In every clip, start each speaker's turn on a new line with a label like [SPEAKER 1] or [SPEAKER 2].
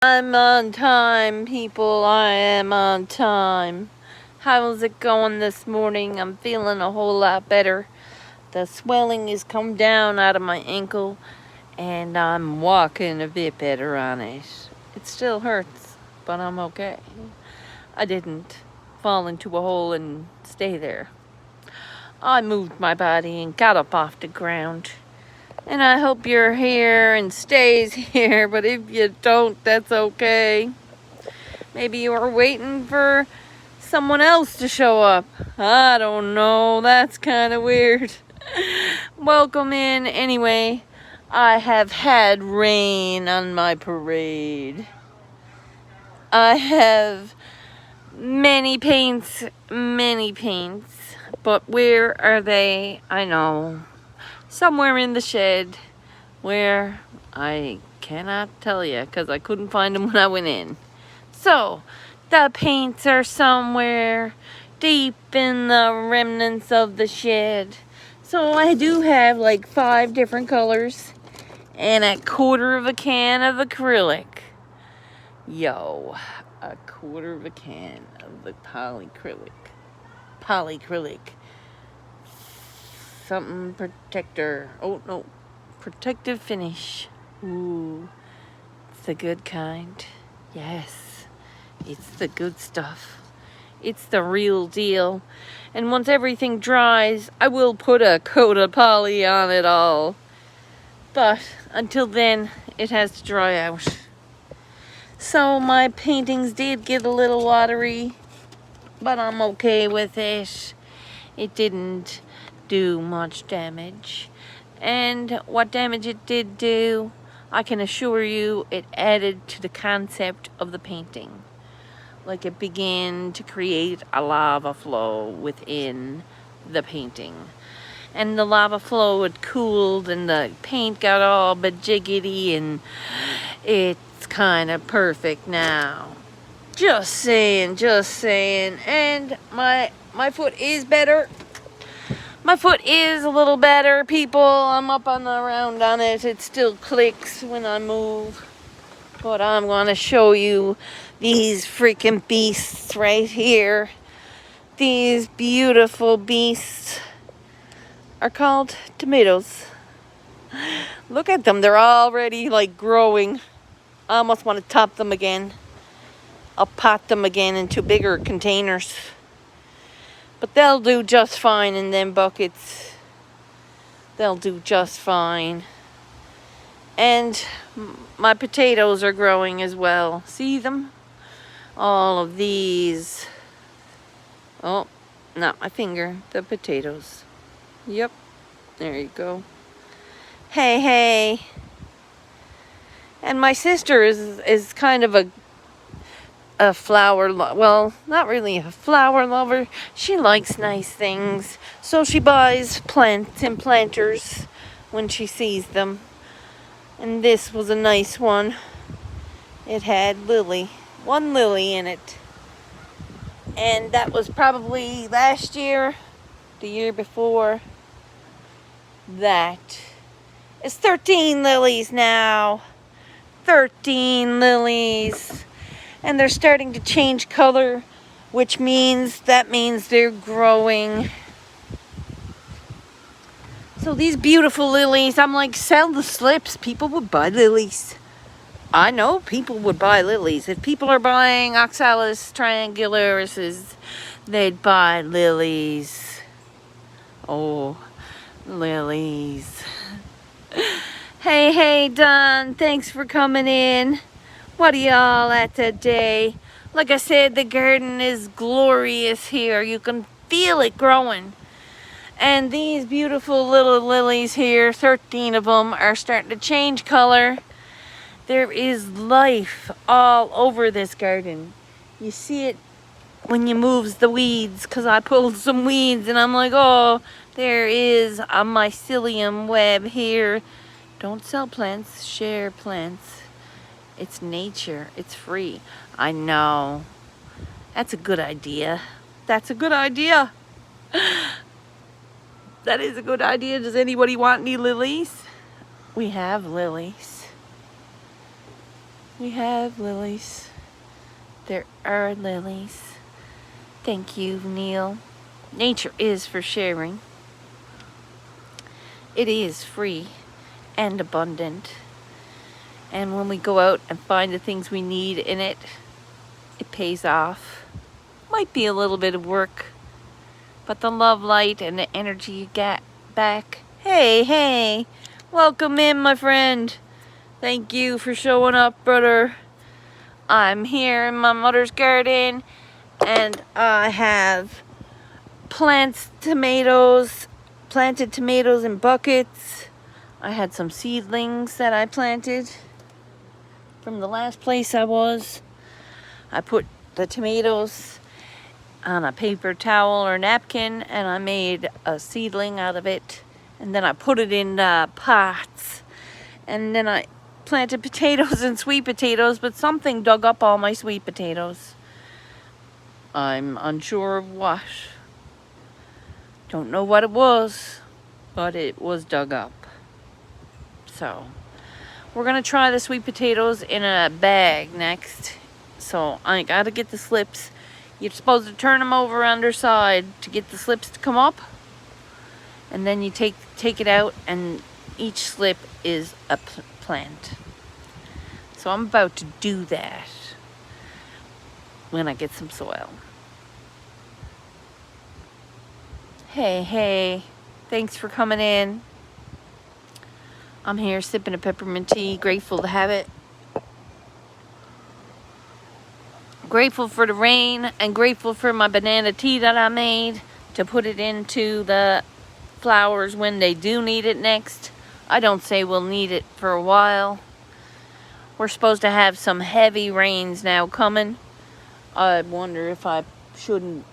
[SPEAKER 1] I'm on time, people. I am on time. How's it going this morning? I'm feeling a whole lot better. The swelling has come down out of my ankle, and I'm walking a bit better on it. It still hurts, but I'm okay. I didn't fall into a hole and stay there. I moved my body and got up off the ground. And I hope you're here and stays here, but if you don't, that's okay. Maybe you are waiting for someone else to show up. I don't know, that's kind of weird. Welcome in anyway. I have had rain on my parade. I have many paints, but where are they? I know. Somewhere in the shed where I cannot tell you because I couldn't find them when I went in. So, the paints are somewhere deep in the remnants of the shed. So I do have like 5 different colors and a quarter of a can of acrylic. Yo, a quarter of a can of the polyacrylic. Something protector. Oh no, protective finish. Ooh, it's the good kind. Yes, it's the good stuff. It's the real deal. And once everything dries, I will put a coat of poly on it all. But until then, it has to dry out. So my paintings did get a little watery, but I'm okay with it. It didn't do much damage. And what damage it did do, I can assure you it added to the concept of the painting. Like it began to create a lava flow within the painting. And the lava flow had cooled and the paint got all bajiggity and it's kind of perfect now. Just saying. And my foot is better. My foot is a little better, people. I'm up on the around on it. It still clicks when I move. But I'm going to show you these freaking beasts right here. These beautiful beasts are called tomatoes. Look at them. They're already like growing. I almost want to top them again. I'll pot them again into bigger containers. But they'll do just fine in them buckets. They'll do just fine. And my potatoes are growing as well. See them? All of these. Oh, not my finger. The potatoes. Yep. There you go. Hey. And my sister is kind of a flower, well, not really a flower lover. She likes nice things, so she buys plants and planters when she sees them. And this was a nice one. It had one lily in it. And that was probably last year, the year before. That is 13 lilies now. 13 lilies. And they're starting to change color, which means they're growing. So these beautiful lilies, I'm like, sell the slips. People would buy lilies. I know people would buy lilies. If people are buying Oxalis triangularises, they'd buy lilies. Oh, lilies. Hey, Don, thanks for coming in. What are y'all at today? Like I said, the garden is glorious here. You can feel it growing. And these beautiful little lilies here, 13 of them, are starting to change color. There is life all over this garden. You see it when you move the weeds, because I pulled some weeds and I'm like, oh, there is a mycelium web here. Don't sell plants, share plants. It's nature. It's free. I know. That's a good idea. That is a good idea. Does anybody want any lilies? We have lilies. We have lilies. There are lilies. Thank you, Neil. Nature is for sharing. It is free and abundant. And when we go out and find the things we need in it, it pays off. Might be a little bit of work, but the love, light, and the energy you get back. Hey, welcome in, my friend. Thank you for showing up, brother. I'm here in my mother's garden, and I have planted tomatoes in buckets. I had some seedlings that I planted from the last place I was. I put the tomatoes on a paper towel or napkin, and I made a seedling out of it, and then I put it in pots, and then I planted potatoes and sweet potatoes, but something dug up all my sweet potatoes. I'm unsure of what. Don't know what it was, but it was dug up. So we're gonna try the sweet potatoes in a bag next. So I gotta get the slips. You're supposed to turn them over underside to get the slips to come up, and then you take it out, and each slip is a plant. So I'm about to do that when I get some soil. Hey, thanks for coming in. I'm here sipping a peppermint tea, grateful to have it. Grateful for the rain, and grateful for my banana tea that I made to put it into the flowers when they do need it next. I don't say we'll need it for a while. We're supposed to have some heavy rains now coming. I wonder if I should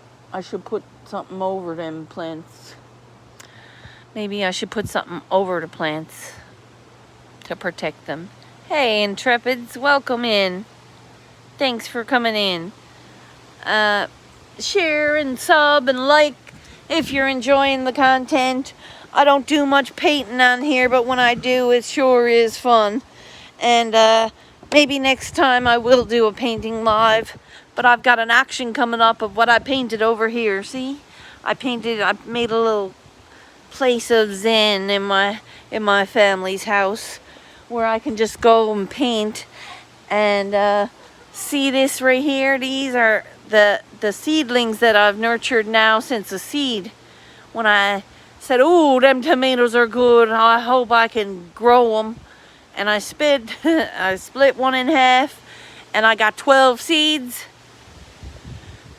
[SPEAKER 1] put something over them plants. Maybe I should put something over the plants to protect them. Hey, Intrepids, welcome in. Thanks for coming in. Share and sub and like if you're enjoying the content. I don't do much painting on here, but when I do, it sure is fun. And maybe next time I will do a painting live. But I've got an action coming up of what I painted over here. See? I made a little place of zen in my family's house where I can just go and paint. And see this right here? These are the seedlings that I've nurtured now since the seed. When I said, "Oh, them tomatoes are good. I hope I can grow them," and I split one in half, and I got 12 seeds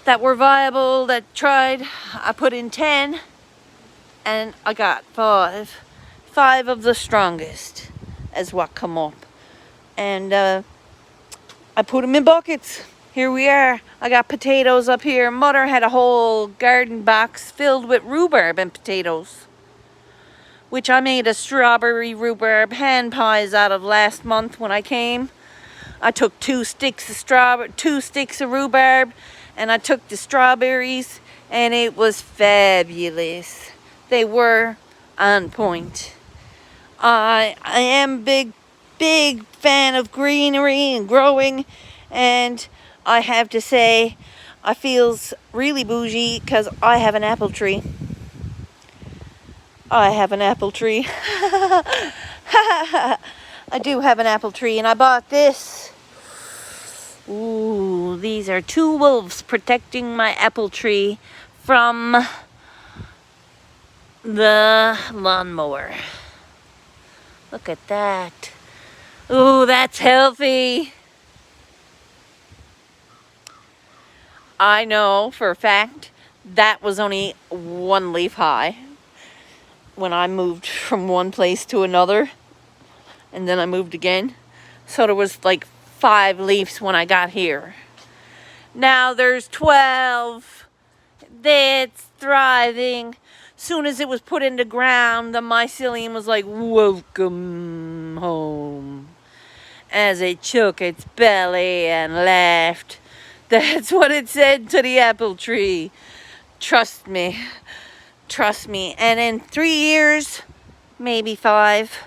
[SPEAKER 1] that were viable, that tried. I put in 10, and I got 5 of the strongest as what come up. And I put them in buckets. Here we are. I got potatoes up here. Mother had a whole garden box filled with rhubarb and potatoes, which I made a strawberry rhubarb hand pies out of last month when I came. I took 2 sticks of rhubarb, and I took the strawberries, and it was fabulous. They were on point. I am big fan of greenery and growing, and I have to say I feels really bougie because I have an apple tree. I do have an apple tree, and I bought this. Ooh, these are 2 wolves protecting my apple tree from the lawnmower. Look at that. Ooh, that's healthy. I know for a fact that was only 1 leaf high when I moved from one place to another, and then I moved again. So there was like 5 leaves when I got here. Now there's 12. That's thriving. Soon as it was put in the ground, the mycelium was like, "Welcome home," as it shook its belly and laughed. That's what it said to the apple tree. Trust me. And in 3 years, maybe 5.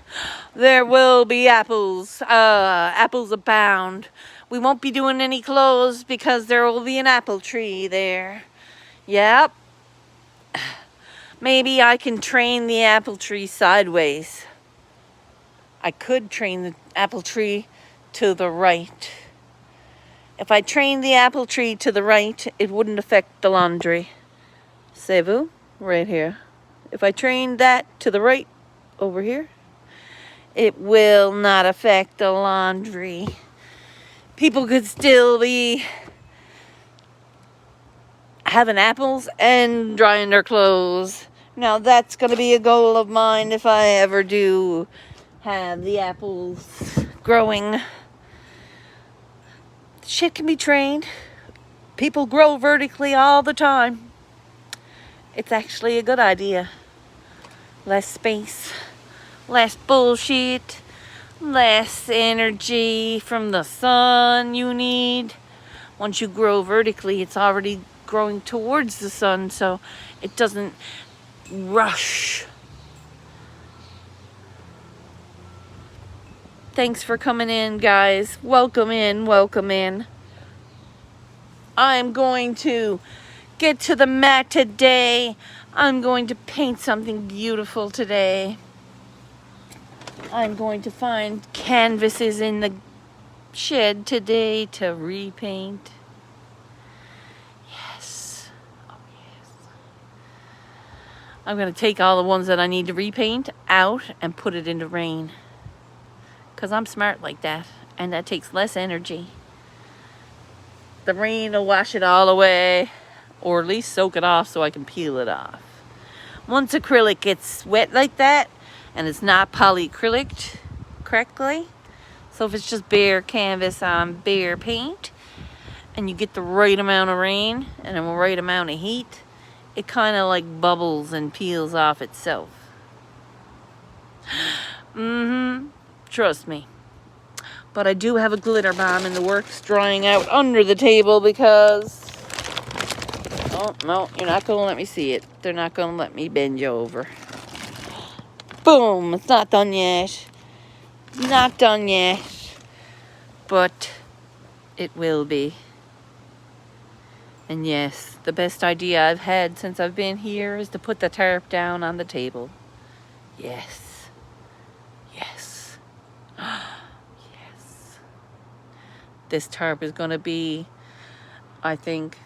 [SPEAKER 1] There will be apples. Apples abound. We won't be doing any clothes because there will be an apple tree there. Yep. Maybe I can train the apple tree sideways. I could train the apple tree to the right. If I trained the apple tree to the right, it wouldn't affect the laundry. C'est vous? Right here. If I trained that to the right, over here, it will not affect the laundry. People could still be having apples and drying their clothes. Now that's going to be a goal of mine if I ever do have the apples growing. Shit can be trained. People grow vertically all the time. It's actually a good idea. Less space, less bullshit, less energy from the sun you need. Once you grow vertically, it's already growing towards the sun, so it doesn't rush. Thanks for coming in, guys. Welcome in, welcome in. I'm going to get to the mat today. I'm going to paint something beautiful today. I'm going to find canvases in the shed today to repaint. Yes. Oh, yes. I'm going to take all the ones that I need to repaint out and put it into rain. Because I'm smart like that. And that takes less energy. The rain will wash it all away. Or at least soak it off so I can peel it off. Once acrylic gets wet like that, and it's not polyacrylic correctly, so if it's just bare canvas on bare paint, and you get the right amount of rain and the right amount of heat, it kind of like bubbles and peels off itself. Trust me. But I do have a glitter bomb in the works drying out under the table because... Oh, no, you're not going to let me see it. They're not going to let me bend you over. Boom, it's not done yet. Not done yet. But it will be. And yes, the best idea I've had since I've been here is to put the tarp down on the table. Yes. Yes. Yes. This tarp is going to be, I think,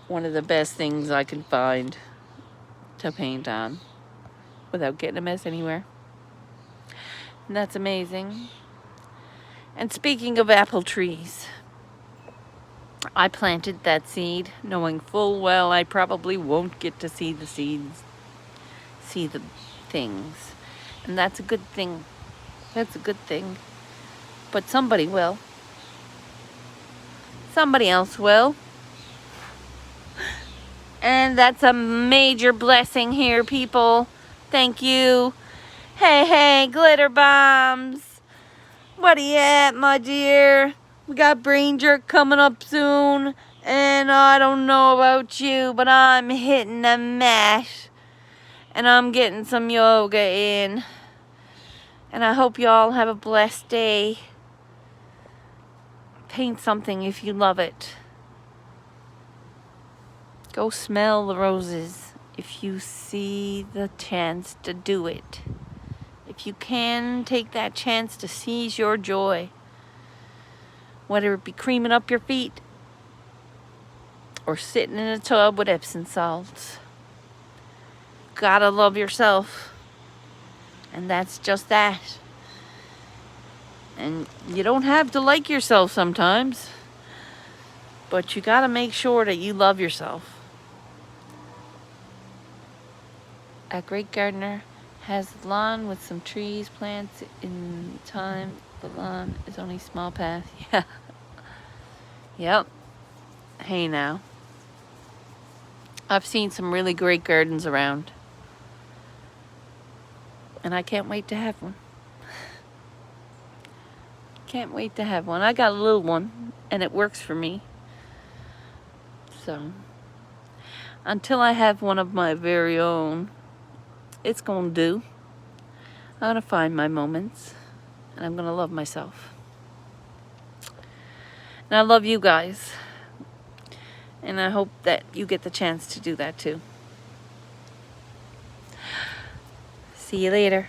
[SPEAKER 1] one of the best things I can find to paint on without getting a mess anywhere. And that's amazing. And speaking of apple trees, I planted that seed knowing full well I probably won't get to see the seeds, see the things. And that's a good thing. That's a good thing. But somebody will. Somebody else will. And that's a major blessing here, people. Thank you. Hey, hey, glitter bombs. What are you at, my dear? We got brain jerk coming up soon. And I don't know about you, but I'm hitting the mat. And I'm getting some yoga in. And I hope you all have a blessed day. Paint something if you love it. Go smell the roses if you see the chance to do it. If you can, take that chance to seize your joy. Whether it be creaming up your feet or sitting in a tub with Epsom salts. Gotta love yourself. And that's just that. And you don't have to like yourself sometimes. But you gotta make sure that you love yourself. A Great Gardener has a lawn with some trees, plants in time. The lawn is only small path. Yeah. Yep. Hey now. I've seen some really great gardens around. And I can't wait to have one. Can't wait to have one. I got a little one and it works for me. So, until I have one of my very own, it's gonna do. I'm gonna find my moments, and I'm gonna love myself. And I love you guys. And I hope that you get the chance to do that too. See you later.